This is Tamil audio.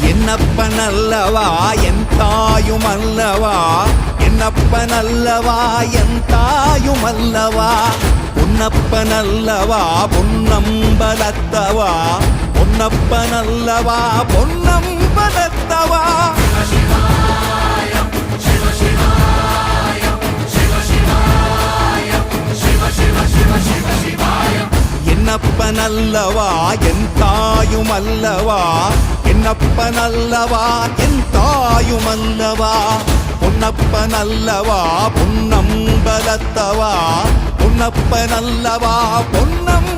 என்னப்பனல்லவா என் தாயுமல்லவா, என்னப்பனல்லவா என் தாயுமல்லவா, பொன்னப்பனல்லவா பொன்னம்பலத்தவா, பொன்னப்பனல்லவா பொன்னம்பலத்தவா. என்னப்பனல்லவா என் தாயுமல்லவா, என்னப்பனல்லவா என் தாயுமல்லவா, பொன்னப்பனல்லவா பொன்னம்பலத்தவா, பொன்னப்பனல்லவா பொன்னம்